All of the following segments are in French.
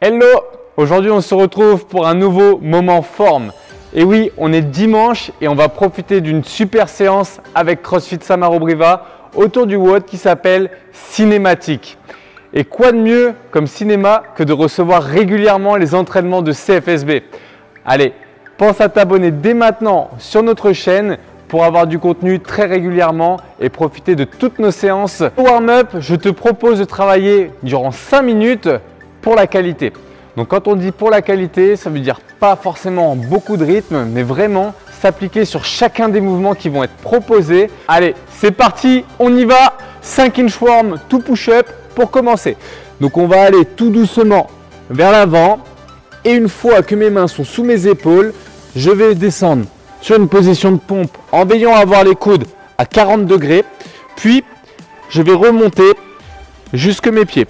Hello! Aujourd'hui, on se retrouve pour un nouveau moment forme. Et oui, on est dimanche et on va profiter d'une super séance avec CrossFit Samarobriva autour du WOD qui s'appelle Cinématique. Et quoi de mieux comme cinéma que de recevoir régulièrement les entraînements de CFSB? Allez, pense à t'abonner dès maintenant sur notre chaîne pour avoir du contenu très régulièrement et profiter de toutes nos séances. Au warm-up, je te propose de travailler durant 5 minutes pour la qualité. Donc quand on dit pour la qualité, ça veut dire pas forcément beaucoup de rythme, mais vraiment s'appliquer sur chacun des mouvements qui vont être proposés. Allez, c'est parti, on y va. 5 inchworm, tout push-up pour commencer. Donc on va aller tout doucement vers l'avant et une fois que mes mains sont sous mes épaules, je vais descendre sur une position de pompe en veillant à avoir les coudes à 40 degrés. Puis je vais remonter jusque mes pieds.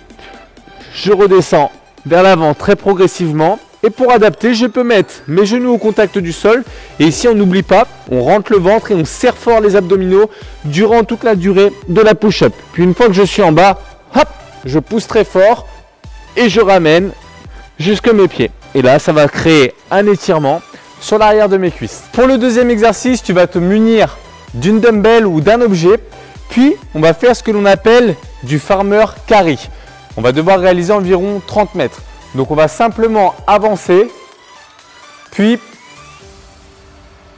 Je redescends vers l'avant très progressivement. Et pour adapter, je peux mettre mes genoux au contact du sol. Et ici, on n'oublie pas, on rentre le ventre et on serre fort les abdominaux durant toute la durée de la push-up. Puis une fois que je suis en bas, hop, je pousse très fort et je ramène jusque mes pieds. Et là, ça va créer un étirement sur l'arrière de mes cuisses. Pour le deuxième exercice, tu vas te munir d'une dumbbell ou d'un objet. Puis, on va faire ce que l'on appelle du farmer carry. On va devoir réaliser environ 30 mètres. Donc, on va simplement avancer, puis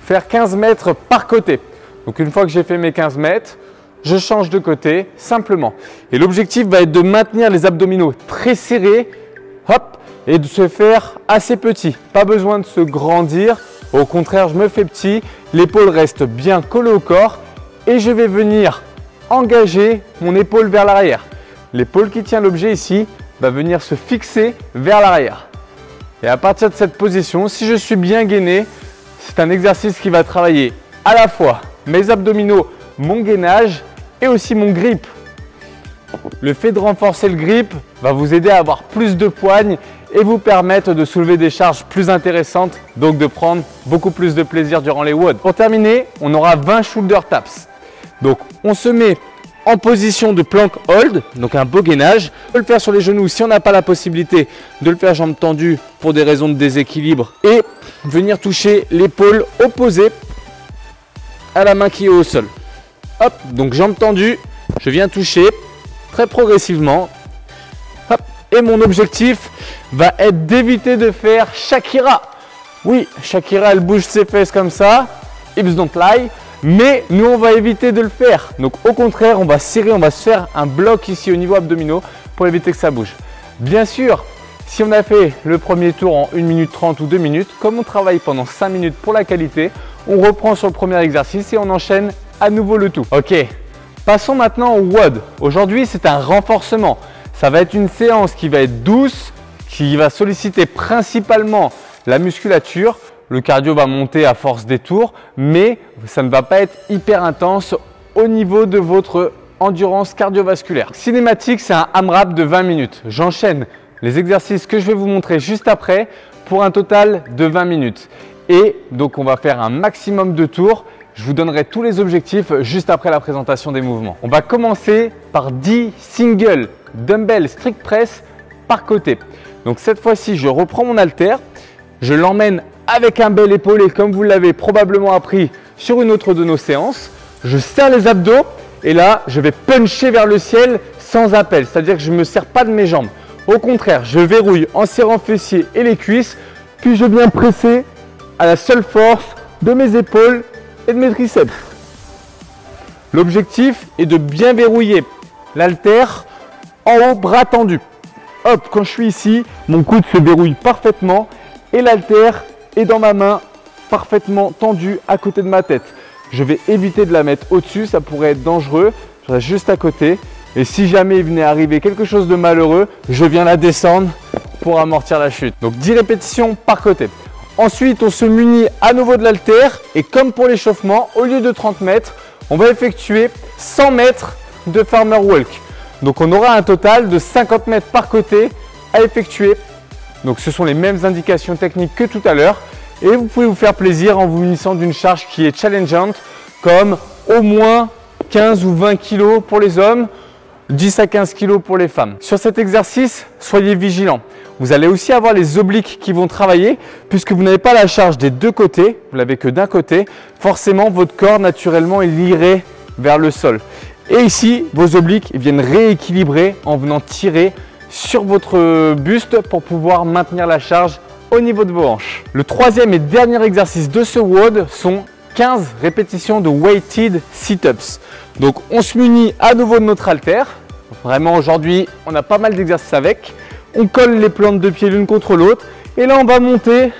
faire 15 mètres par côté. Donc, une fois que j'ai fait mes 15 mètres, je change de côté simplement. Et l'objectif va être de maintenir les abdominaux très serrés, hop, et de se faire assez petit. Pas besoin de se grandir. Au contraire, je me fais petit. L'épaule reste bien collée au corps et je vais venir engager mon épaule vers l'arrière. L'épaule qui tient l'objet ici va venir se fixer vers l'arrière. Et à partir de cette position, si je suis bien gainé, c'est un exercice qui va travailler à la fois mes abdominaux, mon gainage et aussi mon grip. Le fait de renforcer le grip va vous aider à avoir plus de poigne et vous permettre de soulever des charges plus intéressantes, donc de prendre beaucoup plus de plaisir durant les WOD. Pour terminer, on aura 20 shoulder taps. Donc on se met en position de plank hold, donc un beau gainage. On peut le faire sur les genoux si on n'a pas la possibilité de le faire jambes tendues pour des raisons de déséquilibre et venir toucher l'épaule opposée à la main qui est au sol. Hop, donc jambes tendues, je viens toucher très progressivement. Hop, et mon objectif va être d'éviter de faire Shakira. Oui, Shakira, elle bouge ses fesses comme ça, hips don't lie. Mais nous, on va éviter de le faire. Donc, au contraire, on va serrer, on va se faire un bloc ici au niveau abdominaux pour éviter que ça bouge. Bien sûr, si on a fait le premier tour en 1 minute 30 ou 2 minutes, comme on travaille pendant 5 minutes pour la qualité, on reprend sur le premier exercice et on enchaîne à nouveau le tout. Ok, passons maintenant au WOD. Aujourd'hui, c'est un renforcement. Ça va être une séance qui va être douce, qui va solliciter principalement la musculature. Le cardio va monter à force des tours, mais ça ne va pas être hyper intense au niveau de votre endurance cardiovasculaire. Cinématique, c'est un AMRAP de 20 minutes. J'enchaîne les exercices que je vais vous montrer juste après pour un total de 20 minutes. Et donc, on va faire un maximum de tours. Je vous donnerai tous les objectifs juste après la présentation des mouvements. On va commencer par 10 single dumbbell strict press par côté. Donc, cette fois-ci, je reprends mon haltère, je l'emmène avec un bel épaulé comme vous l'avez probablement appris sur une autre de nos séances. Je serre les abdos et là, je vais puncher vers le ciel sans appel. C'est-à-dire que je ne me serre pas de mes jambes. Au contraire, je verrouille en serrant fessiers et les cuisses. Puis je viens presser à la seule force de mes épaules et de mes triceps. L'objectif est de bien verrouiller l'haltère en haut, bras tendus. Hop, quand je suis ici, mon coude se verrouille parfaitement et l'haltère est dans ma main parfaitement tendue à côté de ma tête. Je vais éviter de la mettre au-dessus, ça pourrait être dangereux. Je reste juste à côté. Et si jamais il venait arriver quelque chose de malheureux, je viens la descendre pour amortir la chute. Donc 10 répétitions par côté. Ensuite, on se munit à nouveau de l'haltère. Et comme pour l'échauffement, au lieu de 30 mètres, on va effectuer 100 mètres de farmer walk. Donc on aura un total de 50 mètres par côté à effectuer. Donc ce sont les mêmes indications techniques que tout à l'heure et vous pouvez vous faire plaisir en vous munissant d'une charge qui est challengeante comme au moins 15 ou 20 kg pour les hommes, 10 à 15 kg pour les femmes. Sur cet exercice, soyez vigilants. Vous allez aussi avoir les obliques qui vont travailler puisque vous n'avez pas la charge des deux côtés, vous l'avez que d'un côté. Forcément, votre corps, naturellement, il irait vers le sol. Et ici, vos obliques viennent rééquilibrer en venant tirer sur votre buste pour pouvoir maintenir la charge au niveau de vos hanches. Le troisième et dernier exercice de ce WOD sont 15 répétitions de weighted sit-ups. Donc on se munit à nouveau de notre haltère. Vraiment aujourd'hui, on a pas mal d'exercices avec. On colle les plantes de pied l'une contre l'autre. Et là, on va monter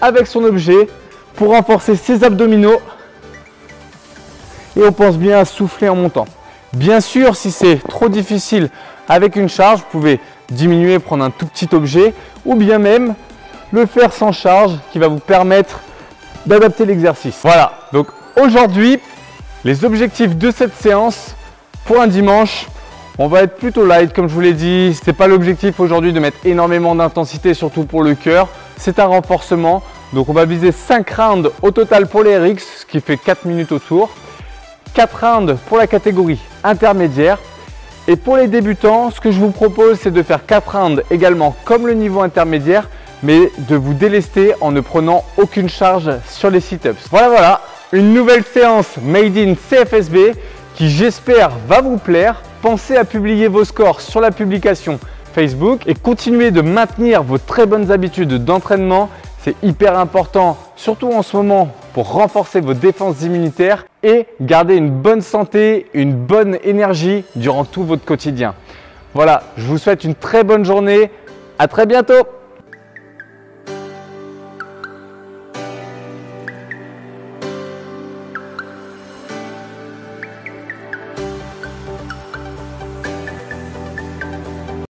avec son objet pour renforcer ses abdominaux. Et on pense bien à souffler en montant. Bien sûr, si c'est trop difficile avec une charge, vous pouvez diminuer, prendre un tout petit objet ou bien même le faire sans charge qui va vous permettre d'adapter l'exercice. Voilà, donc aujourd'hui, les objectifs de cette séance pour un dimanche, on va être plutôt light comme je vous l'ai dit. Ce n'est pas l'objectif aujourd'hui de mettre énormément d'intensité, surtout pour le cœur. C'est un renforcement. Donc on va viser 5 rounds au total pour les RX, ce qui fait 4 minutes au tour. 4 rounds pour la catégorie intermédiaire. Et pour les débutants, ce que je vous propose, c'est de faire 4 rounds également comme le niveau intermédiaire, mais de vous délester en ne prenant aucune charge sur les sit-ups. Voilà, une nouvelle séance made in CFSB qui j'espère va vous plaire. Pensez à publier vos scores sur la publication Facebook et continuez de maintenir vos très bonnes habitudes d'entraînement. C'est hyper important, surtout en ce moment, pour renforcer vos défenses immunitaires et garder une bonne santé, une bonne énergie durant tout votre quotidien. Voilà, je vous souhaite une très bonne journée. À très bientôt!